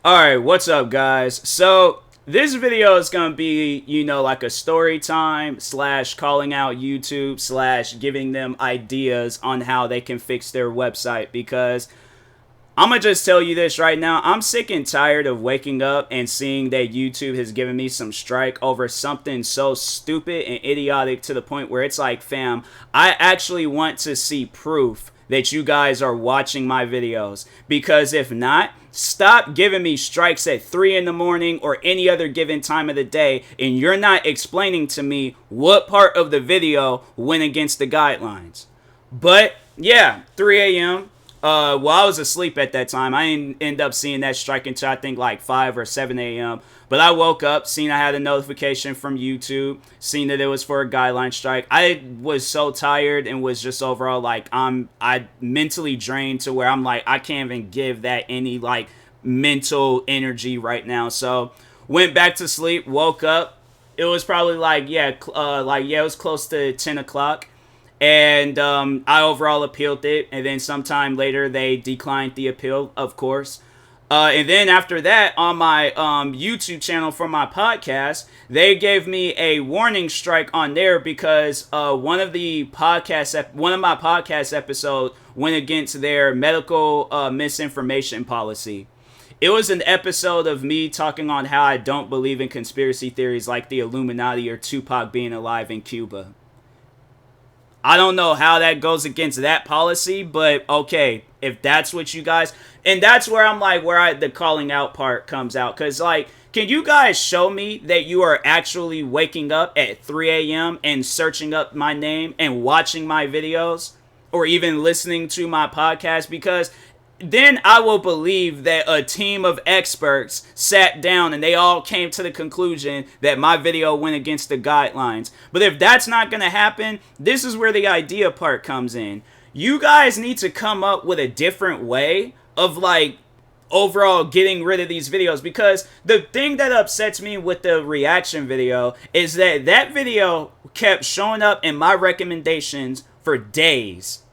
Alright, what's up, guys? So, this video is gonna be, like a story time slash calling out YouTube slash giving them ideas on how they can fix their website, because I'm gonna just tell you this right now. I'm sick and tired of waking up and seeing that YouTube has given me some strike over something so stupid and idiotic to the point where it's like, fam, I actually want to see proof that you guys are watching my videos, because if not, stop giving me strikes at 3 in the morning or any other given time of the day, and you're not explaining to me what part of the video went against the guidelines. But yeah, 3 a.m. Well, I was asleep at that time. I didn't end up seeing that strike until I think like 5 or 7 a.m. But I woke up, seen I had a notification from YouTube, seen that it was for a guideline strike. I was so tired and was just overall like, I mentally drained to where I'm like, I can't even give that any like mental energy right now. So went back to sleep, woke up. It was probably like, it was close to 10 o'clock. And I overall appealed it, and then sometime later they declined the appeal, of course. And then after that, on my YouTube channel for my podcast, they gave me a warning strike on there because one of my podcast episodes went against their medical misinformation policy. It was an episode of me talking on how I don't believe in conspiracy theories like the Illuminati or Tupac being alive in Cuba. I don't know how that goes against that policy, but okay, if that's what you guys, and that's where I'm like, the calling out part comes out, because like, can you guys show me that you are actually waking up at 3 a.m. and searching up my name and watching my videos, or even listening to my podcast? Because then I will believe that a team of experts sat down and they all came to the conclusion that my video went against the guidelines. But if that's not going to happen, this is where the idea part comes in. You guys need to come up with a different way of like overall getting rid of these videos, because the thing that upsets me with the reaction video is that that video kept showing up in my recommendations for days.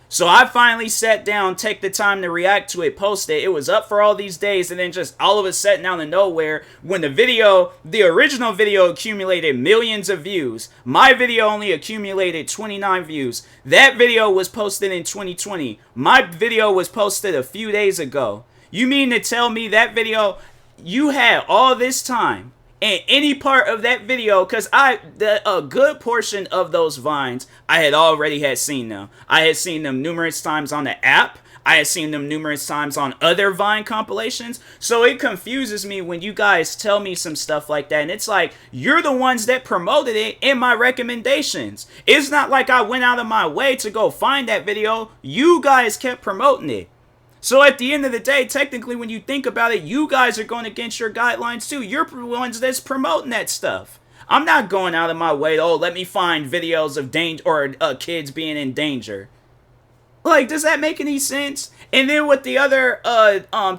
So I finally sat down, take the time to react to it, post it. It was up for all these days, and then just all of a sudden out of nowhere, when the original video accumulated millions of views, my video only accumulated 29 views. That video was posted in 2020. My video was posted a few days ago. You mean to tell me that video, you had all this time, and any part of that video, because a good portion of those vines, I had seen them. I had seen them numerous times on the app. I had seen them numerous times on other Vine compilations. So it confuses me when you guys tell me some stuff like that. And it's like, you're the ones that promoted it in my recommendations. It's not like I went out of my way to go find that video. You guys kept promoting it. So at the end of the day, technically, when you think about it, you guys are going against your guidelines too. You're the ones that's promoting that stuff. I'm not going out of my way to, let me find videos of danger or kids being in danger. Like, does that make any sense? And then with the other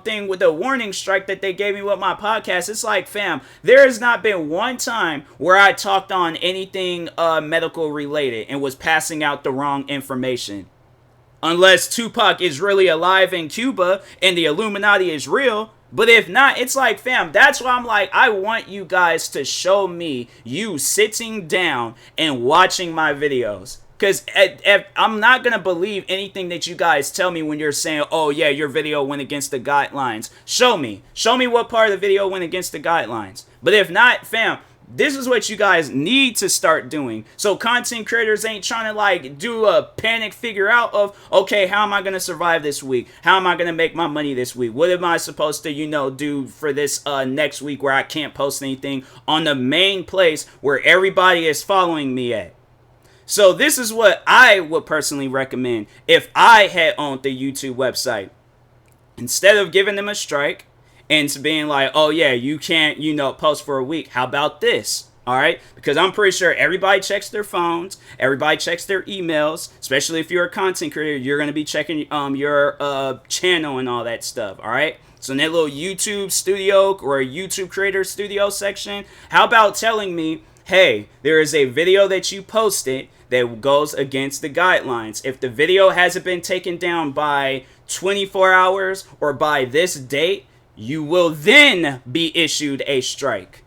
thing with the warning strike that they gave me with my podcast, it's like, fam, there has not been one time where I talked on anything medical related and was passing out the wrong information. Unless Tupac is really alive in Cuba and the Illuminati is real. But if not, it's like, fam, that's why I'm like, I want you guys to show me you sitting down and watching my videos. Because I'm not going to believe anything that you guys tell me when you're saying, oh yeah, your video went against the guidelines. Show me what part of the video went against the guidelines. But if not, fam, this is what you guys need to start doing. So content creators ain't trying to like do a panic figure out of, okay, how am I going to survive this week? How am I going to make my money this week? What am I supposed to, do for this next week where I can't post anything on the main place where everybody is following me at? So this is what I would personally recommend if I had owned the YouTube website. Instead of giving them a strike and being like, oh yeah, you can't, post for a week. How about this? All right, because I'm pretty sure everybody checks their phones, everybody checks their emails, especially if you're a content creator, you're going to be checking your channel and all that stuff. All right, so in that little YouTube studio or YouTube creator studio section, how about telling me, hey, there is a video that you posted that goes against the guidelines. If the video hasn't been taken down by 24 hours or by this date, you will then be issued a strike.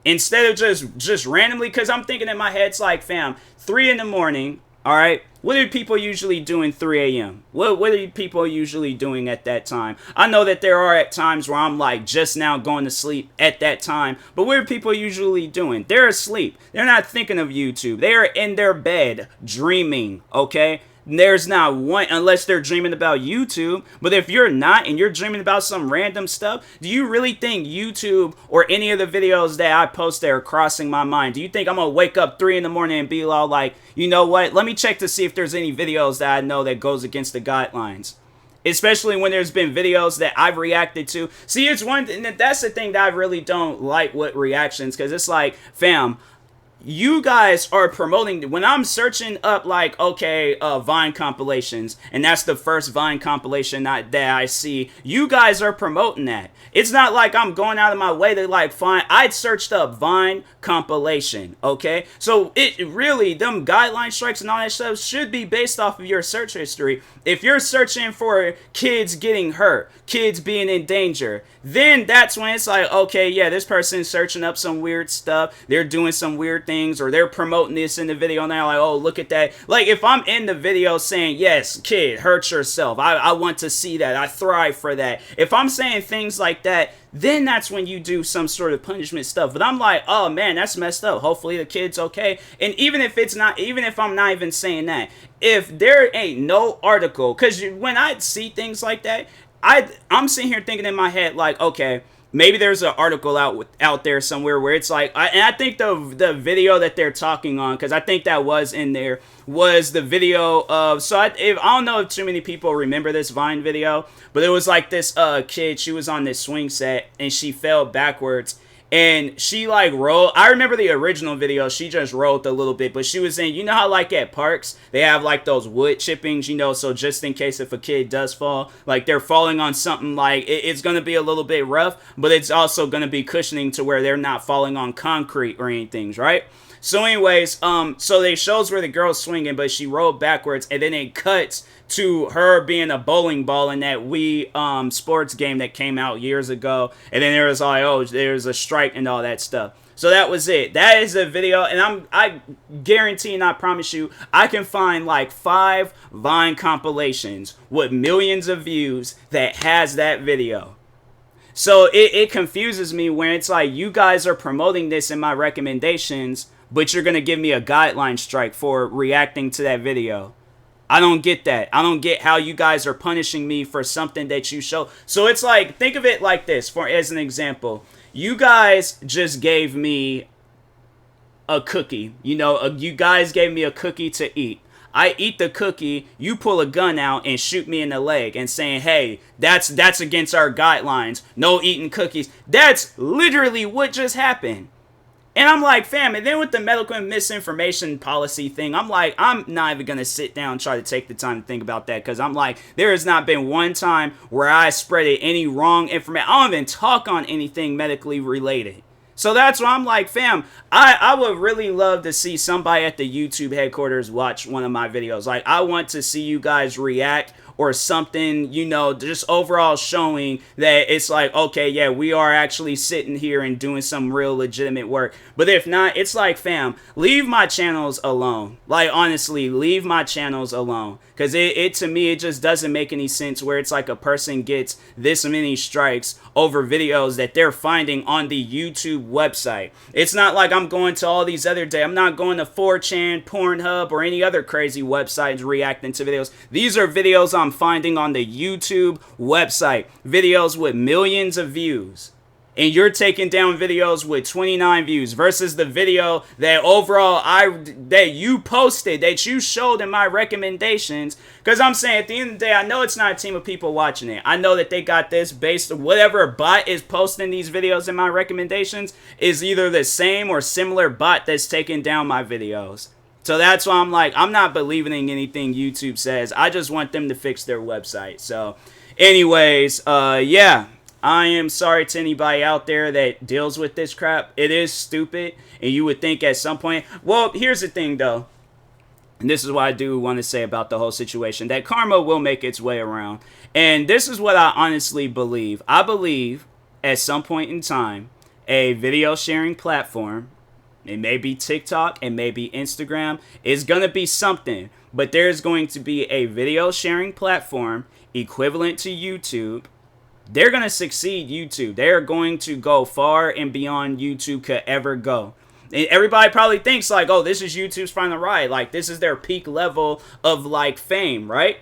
Instead of just randomly, because I'm thinking in my head, it's like, fam, 3 in the morning, all right? What are people usually doing 3 a.m.? What are people usually doing at that time? I know that there are at times where I'm like just now going to sleep at that time, but what are people usually doing? They're asleep. They're not thinking of YouTube. They are in their bed dreaming, okay? There's not one, unless they're dreaming about YouTube. But if you're not and you're dreaming about some random stuff, do you really think YouTube or any of the videos that I post there are crossing my mind? Do you think I'm gonna wake up 3 in the morning and be all like, you know what, let me check to see if there's any videos that I know that goes against the guidelines? Especially when there's been videos that I've reacted to. See, it's one thing, that's the thing that I really don't like with reactions, because it's like, fam, you guys are promoting, when I'm searching up like, okay, Vine compilations, and that's the first Vine compilation that I see, you guys are promoting that. It's not like I'm going out of my way to like find, I searched up Vine compilation, okay? So it really, them guideline strikes and all that stuff should be based off of your search history. If you're searching for kids getting hurt, kids being in danger, then that's when it's like, okay, yeah, this person's searching up some weird stuff, they're doing some weird things, or they're promoting this in the video, and they're like, oh, look at that. Like, if I'm in the video saying, yes, kid, hurt yourself, I want to see that, I thrive for that. If I'm saying things like that, then that's when you do some sort of punishment stuff. But I'm like, oh man, that's messed up. Hopefully the kid's okay. And even if it's not, even if I'm not even saying that, if there ain't no article, because when I see things like that, I'm sitting here thinking in my head like, okay, maybe there's an article out there somewhere where it's like, and I think the video that they're talking on, because I think that was in there, was the video of, so I don't know if too many people remember this Vine video, but it was like this kid, she was on this swing set, and she fell backwards, and she like rolled. I remember the original video, she just rolled a little bit, but she was saying, you know how like at parks, they have like those wood chippings, you know, so just in case if a kid does fall, like they're falling on something, like it's going to be a little bit rough, but it's also going to be cushioning to where they're not falling on concrete or anything, right? So anyways, so they shows where the girl's swinging, but she rolled backwards, and then it cuts to her being a bowling ball in that Wii sports game that came out years ago, and then there was like, oh, there's a strike and all that stuff. So that was it. That is a video, and I guarantee and I promise you, I can find like 5 Vine compilations with millions of views that has that video. So it confuses me when it's like, you guys are promoting this in my recommendations, but you're going to give me a guideline strike for reacting to that video. I don't get that. I don't get how you guys are punishing me for something that you show. So it's like, think of it like this, for as an example. You guys just gave me a cookie. You know, you guys gave me a cookie to eat. I eat the cookie, you pull a gun out and shoot me in the leg and saying, hey, that's against our guidelines. No eating cookies. That's literally what just happened. And I'm like, fam, and then with the medical misinformation policy thing, I'm like, I'm not even going to sit down and try to take the time to think about that, because I'm like, there has not been one time where I spreaded any wrong information. I don't even talk on anything medically related. So that's why I'm like, fam, I would really love to see somebody at the YouTube headquarters watch one of my videos. Like, I want to see you guys react or something, you know, just overall showing that it's like, okay, yeah, we are actually sitting here and doing some real legitimate work. But if not, it's like, fam, leave my channels alone. Like, honestly, leave my channels alone. Because it to me, it just doesn't make any sense where it's like a person gets this many strikes over videos that they're finding on the YouTube website. It's not like I'm going to all these other I'm not going to 4chan, Pornhub, or any other crazy websites reacting to videos. These are videos I'm finding on the YouTube website. Videos with millions of views. And you're taking down videos with 29 views versus the video that overall that you posted, that you showed in my recommendations. Because I'm saying, at the end of the day, I know it's not a team of people watching it. I know that they got this based on whatever bot is posting these videos in my recommendations is either the same or similar bot that's taking down my videos. So that's why I'm like, I'm not believing in anything YouTube says. I just want them to fix their website. So anyways, yeah. I am sorry to anybody out there that deals with this crap. It is stupid, and you would think at some point... Well, here's the thing, though. And this is what I do want to say about the whole situation, that karma will make its way around. And this is what I honestly believe. I believe at some point in time, a video sharing platform, it may be TikTok, it may be Instagram, is going to be something. But there's going to be a video sharing platform equivalent to YouTube. They're going to succeed YouTube. They're going to go far and beyond YouTube could ever go. Everybody probably thinks like, oh, this is YouTube's final ride. Like, this is their peak level of like fame, right?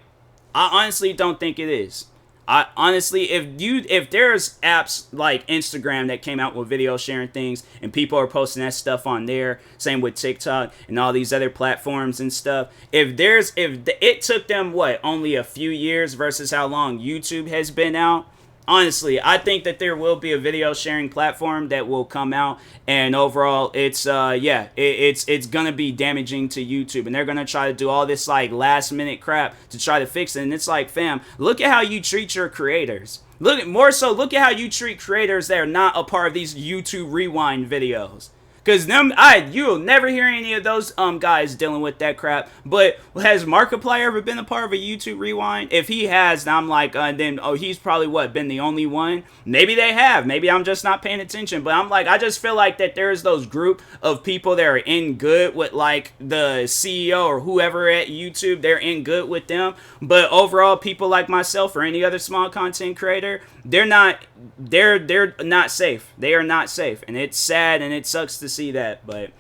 I honestly don't think it is. I honestly, if there's apps like Instagram that came out with video sharing things and people are posting that stuff on there, same with TikTok and all these other platforms and stuff. If it took them what, only a few years versus how long YouTube has been out. Honestly, I think that there will be a video sharing platform that will come out, and overall, it's it's gonna be damaging to YouTube, and they're gonna try to do all this like last minute crap to try to fix it. And it's like, fam, look at how you treat your creators. Look at how you treat creators that are not a part of these YouTube Rewind videos. Cause you'll never hear any of those guys dealing with that crap. But has Markiplier ever been a part of a YouTube Rewind? If he has, then I'm like, then he's probably been the only one. Maybe they have. Maybe I'm just not paying attention. But I'm like, I just feel like that there's those group of people that are in good with like the CEO or whoever at YouTube. They're in good with them. But overall, people like myself or any other small content creator, they're not safe. They are not safe, and it's sad and it sucks to see that. But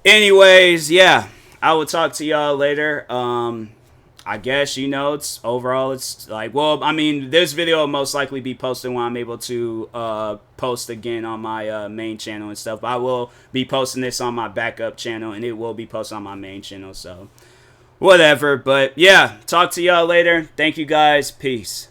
anyways, yeah, I will talk to y'all later. I guess it's like, well, I mean, this video will most likely be posted when I'm able to post again on my main channel and stuff. But I will be posting this on my backup channel, and it will be posted on my main channel, so whatever. But yeah, talk to y'all later. Thank you guys. Peace.